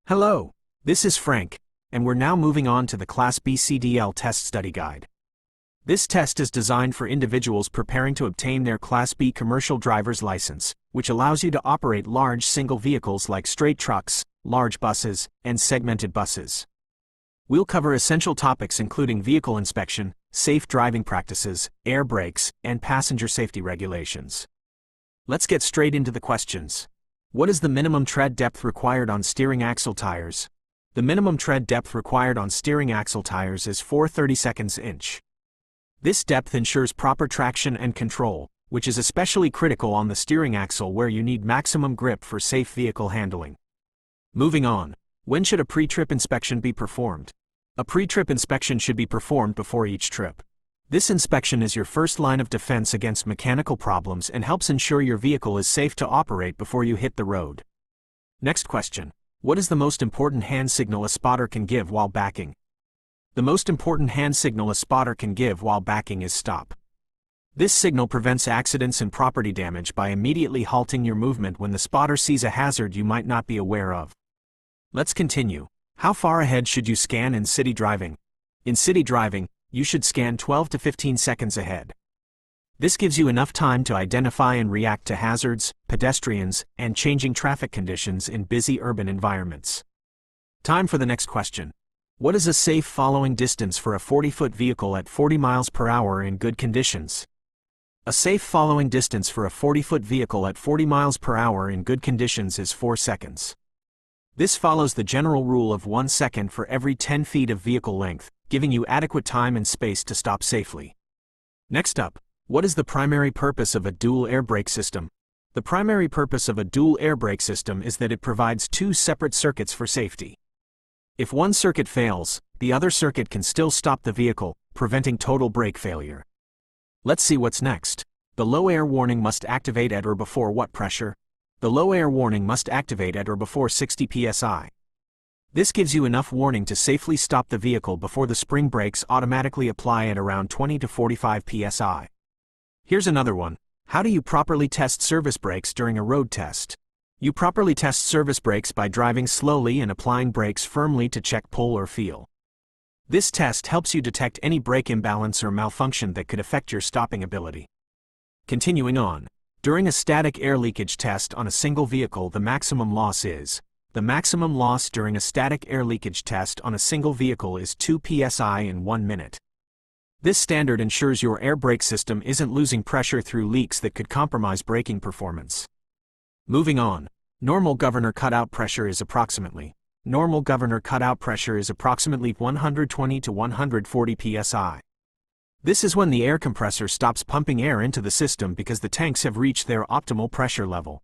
Hello, this is Frank, and we're now moving on to the Class B CDL test study guide. This test is designed for individuals preparing to obtain their Class B commercial driver's license, which allows you to operate large single vehicles like straight trucks, large buses, and segmented buses. We'll cover essential topics including vehicle inspection, safe driving practices, air brakes, and passenger safety regulations. Let's get straight into the questions. What is the minimum tread depth required on steering axle tires? The minimum tread depth required on steering axle tires is 4/32 inch. This depth ensures proper traction and control, which is especially critical on the steering axle where you need maximum grip for safe vehicle handling. Moving on, when should a pre-trip inspection be performed? A pre-trip inspection should be performed before each trip. This inspection is your first line of defense against mechanical problems and helps ensure your vehicle is safe to operate before you hit the road. Next question. What is the most important hand signal a spotter can give while backing? The most important hand signal a spotter can give while backing is stop. This signal prevents accidents and property damage by immediately halting your movement when the spotter sees a hazard you might not be aware of. Let's continue. How far ahead should you scan in city driving? In city driving, you should scan 12 to 15 seconds ahead. This gives you enough time to identify and react to hazards, pedestrians, and changing traffic conditions in busy urban environments. Time for the next question. What is a safe following distance for a 40-foot vehicle at 40 miles per hour in good conditions? A safe following distance for a 40-foot vehicle at 40 miles per hour in good conditions is 4 seconds. This follows the general rule of 1 second for every 10 feet of vehicle length, giving you adequate time and space to stop safely. Next up, what is the primary purpose of a dual air brake system? The primary purpose of a dual air brake system is that it provides two separate circuits for safety. If one circuit fails, the other circuit can still stop the vehicle, preventing total brake failure. Let's see what's next. The low air warning must activate at or before what pressure? The low air warning must activate at or before 60 psi. This gives you enough warning to safely stop the vehicle before the spring brakes automatically apply at around 20 to 45 psi. Here's another one. How do you properly test service brakes during a road test? You properly test service brakes by driving slowly and applying brakes firmly to check pull or feel. This test helps you detect any brake imbalance or malfunction that could affect your stopping ability. Continuing on. During a static air leakage test on a single vehicle, the maximum loss is. The maximum loss during a static air leakage test on a single vehicle is 2 psi in 1 minute. This standard ensures your air brake system isn't losing pressure through leaks that could compromise braking performance. Moving on. Normal governor cutout pressure is approximately 120 to 140 psi. This is when the air compressor stops pumping air into the system because the tanks have reached their optimal pressure level.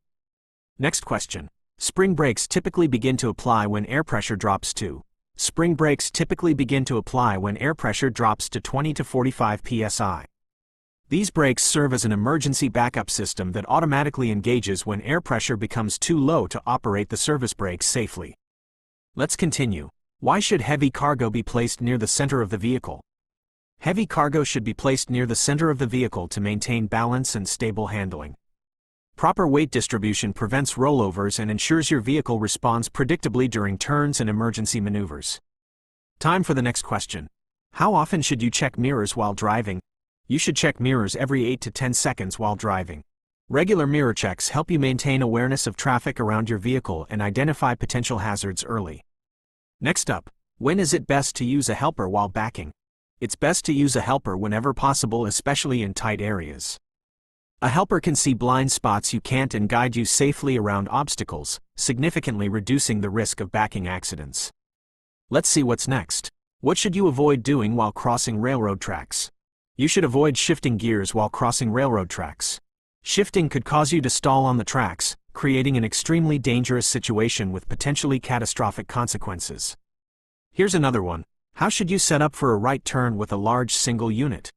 Next question. Spring brakes typically begin to apply when air pressure drops to. Spring brakes typically begin to apply when air pressure drops to 20 to 45 psi. These brakes serve as an emergency backup system that automatically engages when air pressure becomes too low to operate the service brakes safely. Let's continue. Why should heavy cargo be placed near the center of the vehicle? Heavy cargo should be placed near the center of the vehicle to maintain balance and stable handling. Proper weight distribution prevents rollovers and ensures your vehicle responds predictably during turns and emergency maneuvers. Time for the next question. How often should you check mirrors while driving? You should check mirrors every 8 to 10 seconds while driving. Regular mirror checks help you maintain awareness of traffic around your vehicle and identify potential hazards early. Next up, when is it best to use a helper while backing? It's best to use a helper whenever possible, especially in tight areas. A helper can see blind spots you can't and guide you safely around obstacles, significantly reducing the risk of backing accidents. Let's see what's next. What should you avoid doing while crossing railroad tracks? You should avoid shifting gears while crossing railroad tracks. Shifting could cause you to stall on the tracks, creating an extremely dangerous situation with potentially catastrophic consequences. Here's another one. How should you set up for a right turn with a large single unit?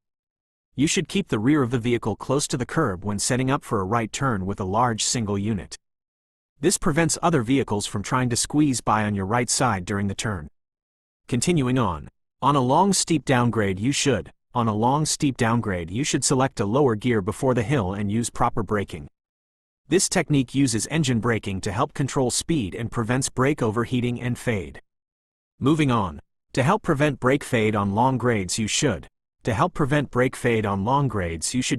You should keep the rear of the vehicle close to the curb when setting up for a right turn with a large single unit. This prevents other vehicles from trying to squeeze by on your right side during the turn. Continuing on. On a long steep downgrade you should select a lower gear before the hill and use proper braking. This technique uses engine braking to help control speed and prevents brake overheating and fade. Moving on. To help prevent brake fade on long grades you should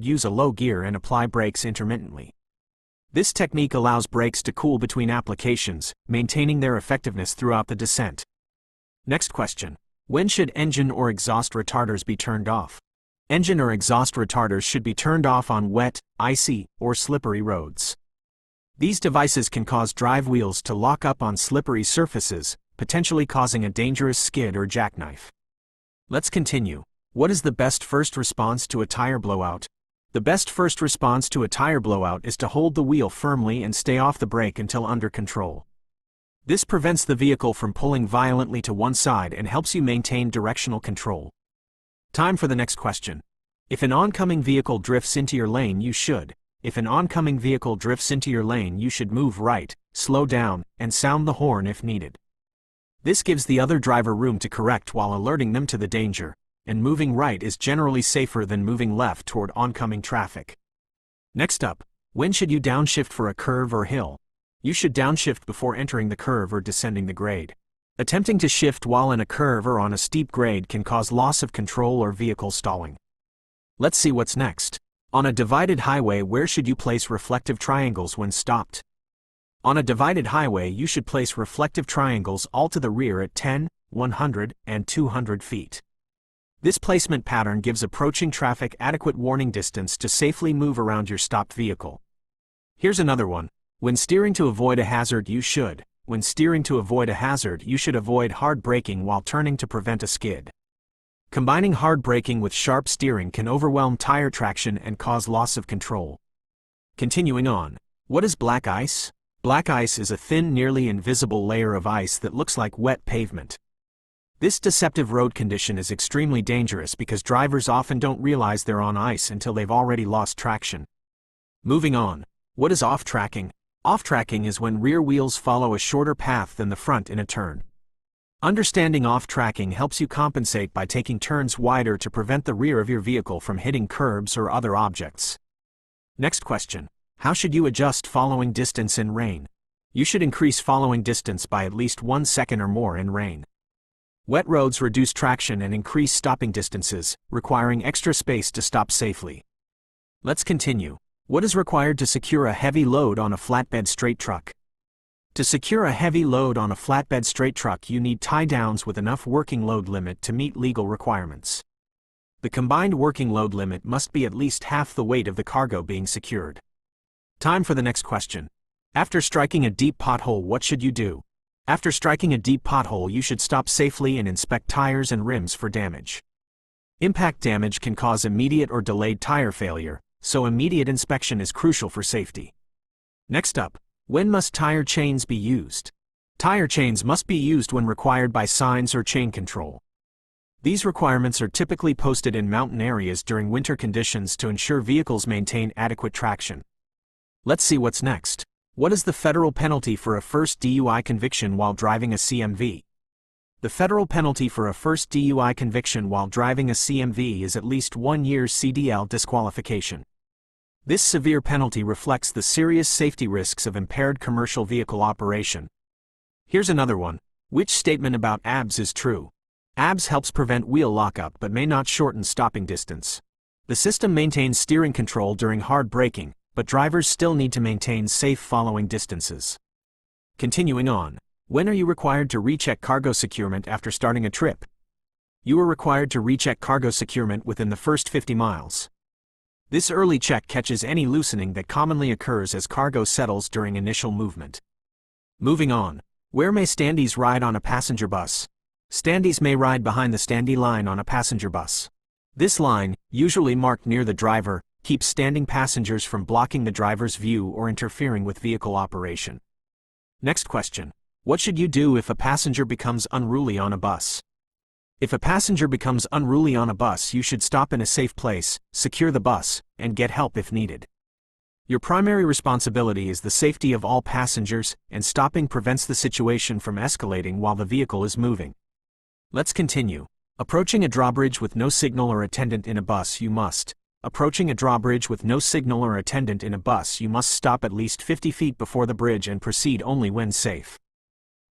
use a low gear and apply brakes intermittently. This technique allows brakes to cool between applications, maintaining their effectiveness throughout the descent. Next question. When should engine or exhaust retarders be turned off? Engine or exhaust retarders should be turned off on wet, icy, or slippery roads. These devices can cause drive wheels to lock up on slippery surfaces, potentially causing a dangerous skid or jackknife. Let's continue. What is the best first response to a tire blowout? The best first response to a tire blowout is to hold the wheel firmly and stay off the brake until under control. This prevents the vehicle from pulling violently to one side and helps you maintain directional control. Time for the next question. If an oncoming vehicle drifts into your lane, you should move right, slow down, and sound the horn if needed. This gives the other driver room to correct while alerting them to the danger, and moving right is generally safer than moving left toward oncoming traffic. Next up, when should you downshift for a curve or hill? You should downshift before entering the curve or descending the grade. Attempting to shift while in a curve or on a steep grade can cause loss of control or vehicle stalling. Let's see what's next. On a divided highway, where should you place reflective triangles when stopped? On a divided highway, you should place reflective triangles all to the rear at 10, 100, and 200 feet. This placement pattern gives approaching traffic adequate warning distance to safely move around your stopped vehicle. Here's another one. When steering to avoid a hazard, you should avoid hard braking while turning to prevent a skid. Combining hard braking with sharp steering can overwhelm tire traction and cause loss of control. Continuing on. What is black ice? Black ice is a thin, nearly invisible layer of ice that looks like wet pavement. This deceptive road condition is extremely dangerous because drivers often don't realize they're on ice until they've already lost traction. Moving on. What is off-tracking? Off-tracking is when rear wheels follow a shorter path than the front in a turn. Understanding off-tracking helps you compensate by taking turns wider to prevent the rear of your vehicle from hitting curbs or other objects. Next question. How should you adjust following distance in rain? You should increase following distance by at least 1 second or more in rain. Wet roads reduce traction and increase stopping distances, requiring extra space to stop safely. Let's continue. What is required to secure a heavy load on a flatbed straight truck? To secure a heavy load on a flatbed straight truck, you need tie-downs with enough working load limit to meet legal requirements. The combined working load limit must be at least half the weight of the cargo being secured. Time for the next question. After striking a deep pothole, what should you do? After striking a deep pothole, you should stop safely and inspect tires and rims for damage. Impact damage can cause immediate or delayed tire failure, so immediate inspection is crucial for safety. Next up, when must tire chains be used? Tire chains must be used when required by signs or chain control. These requirements are typically posted in mountain areas during winter conditions to ensure vehicles maintain adequate traction. Let's see what's next. What is the federal penalty for a first DUI conviction while driving a CMV? The federal penalty for a first DUI conviction while driving a CMV is at least 1 year's CDL disqualification. This severe penalty reflects the serious safety risks of impaired commercial vehicle operation. Here's another one. Which statement about ABS is true? ABS helps prevent wheel lockup but may not shorten stopping distance. The system maintains steering control during hard braking, but drivers still need to maintain safe following distances. Continuing on. When are you required to recheck cargo securement after starting a trip? You are required to recheck cargo securement within the first 50 miles. This early check catches any loosening that commonly occurs as cargo settles during initial movement. Moving on. Where may standees ride on a passenger bus? Standees may ride behind the standee line on a passenger bus. This line, usually marked near the driver, keeps standing passengers from blocking the driver's view or interfering with vehicle operation. Next question. What should you do if a passenger becomes unruly on a bus? If a passenger becomes unruly on a bus, you should stop in a safe place, secure the bus, and get help if needed. Your primary responsibility is the safety of all passengers, and stopping prevents the situation from escalating while the vehicle is moving. Let's continue. Approaching a drawbridge with no signal or attendant in a bus, you must Approaching a drawbridge with no signal or attendant in a bus, you must stop at least 50 feet before the bridge and proceed only when safe.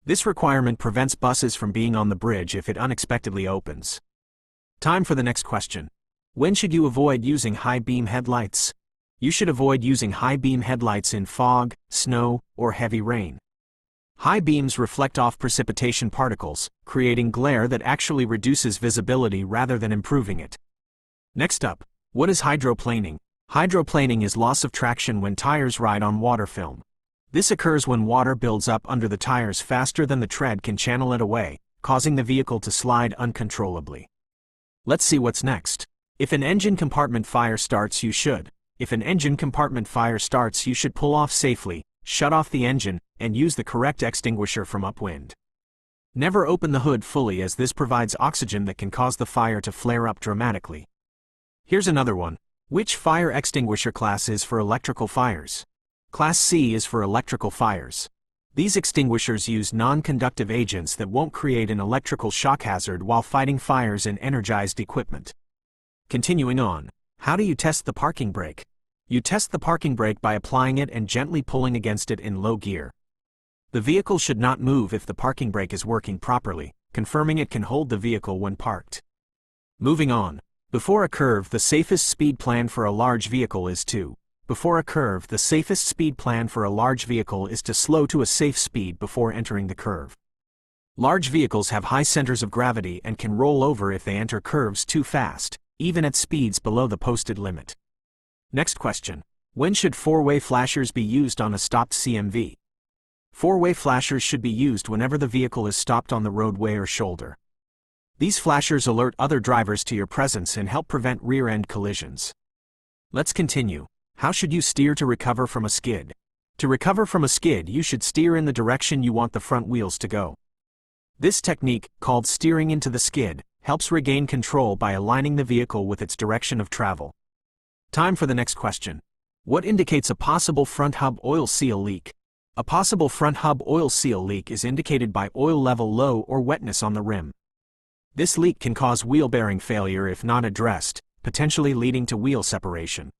This requirement prevents buses from being on the bridge if it unexpectedly opens. Time for the next question. When should you avoid using high-beam headlights? You should avoid using high-beam headlights in fog, snow, or heavy rain. High beams reflect off precipitation particles, creating glare that actually reduces visibility rather than improving it. Next up, what is hydroplaning? Hydroplaning is loss of traction when tires ride on water film. This occurs when water builds up under the tires faster than the tread can channel it away, causing the vehicle to slide uncontrollably. Let's see what's next. If an engine compartment fire starts, you should pull off safely, shut off the engine, and use the correct extinguisher from upwind. Never open the hood fully, as this provides oxygen that can cause the fire to flare up dramatically. Here's another one. Which fire extinguisher class is for electrical fires? Class C is for electrical fires. These extinguishers use non-conductive agents that won't create an electrical shock hazard while fighting fires in energized equipment. Continuing on, how do you test the parking brake? You test the parking brake by applying it and gently pulling against it in low gear. The vehicle should not move if the parking brake is working properly, confirming it can hold the vehicle when parked. Moving on. Before a curve, the safest speed plan for a large vehicle is to slow to a safe speed before entering the curve. Large vehicles have high centers of gravity and can roll over if they enter curves too fast, even at speeds below the posted limit. Next question. When should four-way flashers be used on a stopped CMV? Four-way flashers should be used whenever the vehicle is stopped on the roadway or shoulder. These flashers alert other drivers to your presence and help prevent rear-end collisions. Let's continue. How should you steer to recover from a skid? To recover from a skid, you should steer in the direction you want the front wheels to go. This technique, called steering into the skid, helps regain control by aligning the vehicle with its direction of travel. Time for the next question. What indicates a possible front hub oil seal leak? A possible front hub oil seal leak is indicated by oil level low or wetness on the rim. This leak can cause wheel bearing failure if not addressed, potentially leading to wheel separation.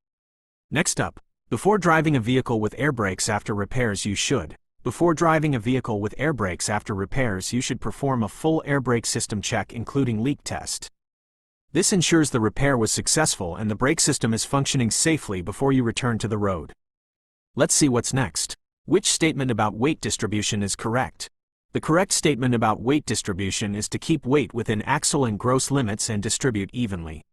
Next up, before driving a vehicle with air brakes after repairs, you should perform a full air brake system check including leak test. This ensures the repair was successful and the brake system is functioning safely before you return to the road. Let's see what's next. Which statement about weight distribution is correct? The correct statement about weight distribution is to keep weight within axle and gross limits and distribute evenly.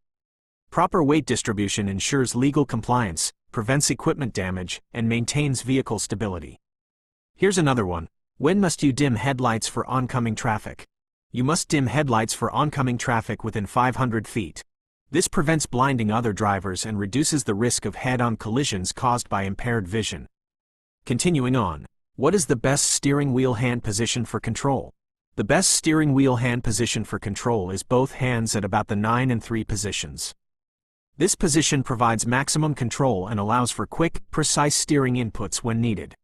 Proper weight distribution ensures legal compliance, prevents equipment damage, and maintains vehicle stability. Here's another one. When must you dim headlights for oncoming traffic? You must dim headlights for oncoming traffic within 500 feet. This prevents blinding other drivers and reduces the risk of head-on collisions caused by impaired vision. Continuing on, what is the best steering wheel hand position for control? The best steering wheel hand position for control is both hands at about the 9 and 3 positions. This position provides maximum control and allows for quick, precise steering inputs when needed.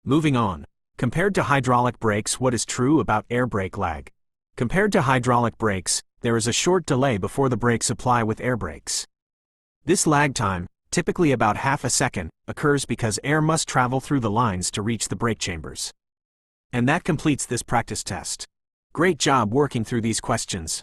Moving on, compared to hydraulic brakes, what is true about air brake lag? Compared to hydraulic brakes, there is a short delay before the brakes apply with air brakes. This lag time, typically about half a second, occurs because air must travel through the lines to reach the brake chambers. And that completes this practice test. Great job working through these questions.